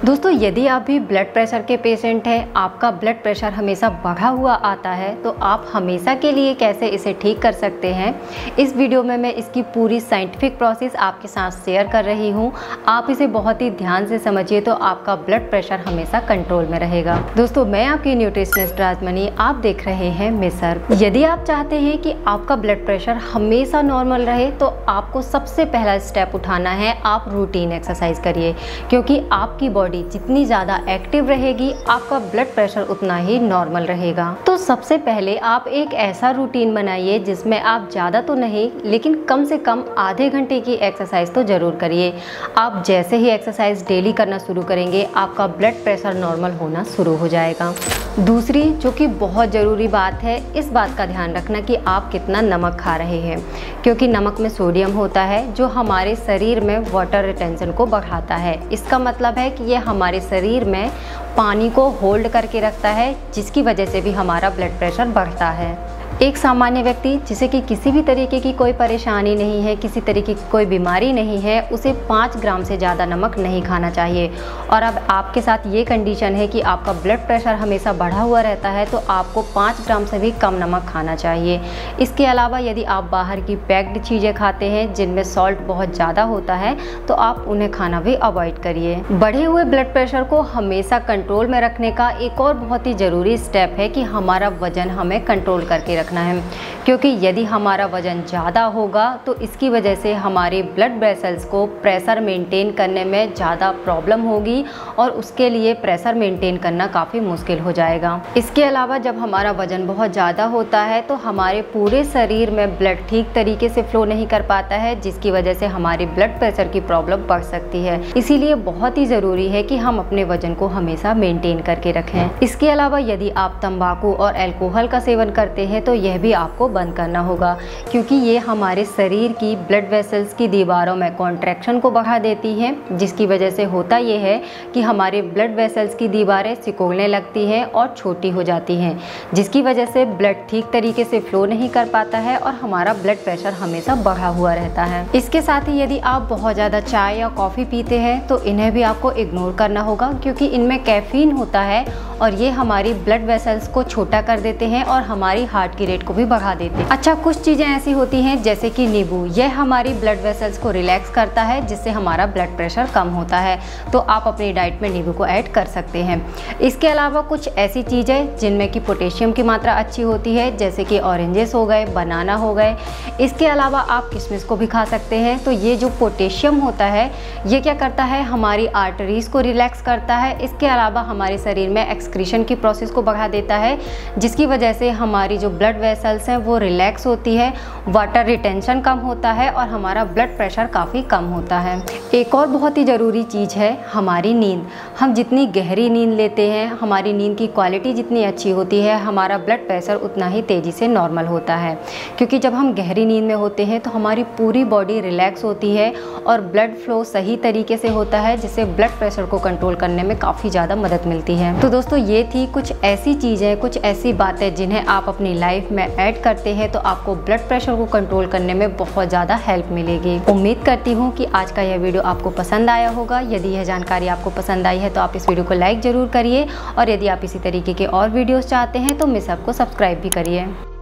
दोस्तों, यदि आप भी ब्लड प्रेशर के पेशेंट हैं, आपका ब्लड प्रेशर हमेशा बढ़ा हुआ आता है, तो आप हमेशा के लिए कैसे इसे ठीक कर सकते हैं, इस वीडियो में मैं इसकी पूरी साइंटिफिक प्रोसेस आपके साथ शेयर कर रही हूं। आप इसे बहुत ही ध्यान से समझिए तो आपका ब्लड प्रेशर हमेशा कंट्रोल में रहेगा। दोस्तों, मैं आपकी न्यूट्रिशनिस्ट राजमणि, आप देख रहे हैं मिसर। यदि आप चाहते हैं कि आपका ब्लड प्रेशर हमेशा नॉर्मल रहे, तो आपको सबसे पहला स्टेप उठाना है, आप रूटीन एक्सरसाइज करिए, क्योंकि आपकी बॉडी जितनी ज़्यादा एक्टिव रहेगी, आपका ब्लड प्रेशर उतना ही नॉर्मल रहेगा। तो सबसे पहले आप एक ऐसा रूटीन बनाइए जिसमें आप ज़्यादा तो नहीं, लेकिन कम से कम आधे घंटे की एक्सरसाइज तो ज़रूर करिए। आप जैसे ही एक्सरसाइज डेली करना शुरू करेंगे, आपका ब्लड प्रेशर नॉर्मल होना शुरू हो जाएगा। दूसरी, जो कि बहुत ज़रूरी बात है, इस बात का ध्यान रखना कि आप कितना नमक खा रहे हैं, क्योंकि नमक में सोडियम होता है जो हमारे शरीर में वाटर रिटेंशन को बढ़ाता है। इसका मतलब है कि ये हमारे शरीर में पानी को होल्ड करके रखता है, जिसकी वजह से भी हमारा ब्लड प्रेशर बढ़ता है। एक सामान्य व्यक्ति जिसे कि किसी भी तरीके की कोई परेशानी नहीं है, किसी तरीके की कोई बीमारी नहीं है, उसे 5 ग्राम से ज़्यादा नमक नहीं खाना चाहिए। और अब आपके साथ ये कंडीशन है कि आपका ब्लड प्रेशर हमेशा बढ़ा हुआ रहता है, तो आपको 5 ग्राम से भी कम नमक खाना चाहिए। इसके अलावा यदि आप बाहर की पैक्ड चीज़ें खाते हैं जिनमें सॉल्ट बहुत ज़्यादा होता है, तो आप उन्हें खाना भी अवॉइड करिए। बढ़े हुए ब्लड प्रेशर को हमेशा कंट्रोल में रखने का एक और बहुत ही ज़रूरी स्टेप है कि हमारा वज़न हमें कंट्रोल करके रखना है, क्योंकि यदि हमारा वजन ज़्यादा होगा तो इसकी वजह से हमारे ब्लड वेसल्स को प्रेशर मेंटेन करने में ज़्यादा प्रॉब्लम होगी और उसके लिए प्रेशर मेंटेन करना काफ़ी मुश्किल हो जाएगा। इसके अलावा जब हमारा वजन बहुत ज़्यादा होता है तो हमारे पूरे शरीर में ब्लड ठीक तरीके से फ्लो नहीं कर पाता है, जिसकी वजह से हमारी ब्लड प्रेशर की प्रॉब्लम बढ़ सकती है। इसीलिए बहुत ही ज़रूरी है कि हम अपने वजन को हमेशा मेंटेन करके रखें। इसके अलावा यदि आप तंबाकू और अल्कोहल का सेवन करते हैं तो यह भी आपको बंद करना होगा, क्योंकि ये हमारे शरीर की ब्लड वेसल्स की दीवारों में कॉन्ट्रैक्शन को बढ़ा देती हैं, जिसकी वजह से होता ये है कि हमारे ब्लड वेसल्स की दीवारें सिकुड़ने लगती हैं और छोटी हो जाती हैं, जिसकी वजह से ब्लड ठीक तरीके से फ्लो नहीं कर पाता है और हमारा ब्लड प्रेशर हमेशा बढ़ा हुआ रहता है। इसके साथ ही यदि आप बहुत ज़्यादा चाय या कॉफ़ी पीते हैं तो इन्हें भी आपको इग्नोर करना होगा, क्योंकि इनमें कैफीन होता है और ये हमारी ब्लड वेसल्स को छोटा कर देते हैं और हमारी हार्ट की रेट को भी बढ़ा देते हैं। अच्छा, कुछ चीज़ें ऐसी होती हैं जैसे कि नींबू, यह हमारी ब्लड वेसल्स को रिलैक्स करता है, जिससे हमारा ब्लड प्रेशर कम होता है, तो आप अपनी डाइट में नींबू को ऐड कर सकते हैं। इसके अलावा कुछ ऐसी चीज़ें जिनमें कि पोटेशियम की मात्रा अच्छी होती है, जैसे कि ऑरेंजेस हो गए, बनाना हो गए। इसके अलावा आप किशमिश को भी खा सकते हैं। तो ये जो पोटेशियम होता है, ये क्या करता है, हमारी आर्टरीज को रिलैक्स करता है। इसके अलावा हमारे शरीर में एक्सक्रीशन की प्रोसेस को बढ़ा देता है, जिसकी वजह से हमारी जो ब्लड वेसल्स हैं वो रिलैक्स होती है, वाटर रिटेंशन कम होता है और हमारा ब्लड प्रेशर काफ़ी कम होता है। एक और बहुत ही ज़रूरी चीज़ है हमारी नींद। हम जितनी गहरी नींद लेते हैं, हमारी नींद की क्वालिटी जितनी अच्छी होती है, हमारा ब्लड प्रेशर उतना ही तेज़ी से नॉर्मल होता है, क्योंकि जब हम गहरी नींद में होते हैं तो हमारी पूरी बॉडी रिलैक्स होती है और ब्लड फ्लो सही तरीके से होता है, जिससे ब्लड प्रेशर को कंट्रोल करने में काफ़ी ज़्यादा मदद मिलती है। तो दोस्तों, ये थी कुछ ऐसी चीज़ें, कुछ ऐसी बातें जिन्हें आप अपनी लाइफ में ऐड करते हैं तो आपको ब्लड प्रेशर को कंट्रोल करने में बहुत ज़्यादा हेल्प मिलेगी। उम्मीद करती हूँ कि आज का यह वीडियो आपको पसंद आया होगा। यदि यह जानकारी आपको पसंद आई है तो आप इस वीडियो को लाइक ज़रूर करिए, और यदि आप इसी तरीके के और वीडियोस चाहते हैं तो मिसर को सब्सक्राइब भी करिए।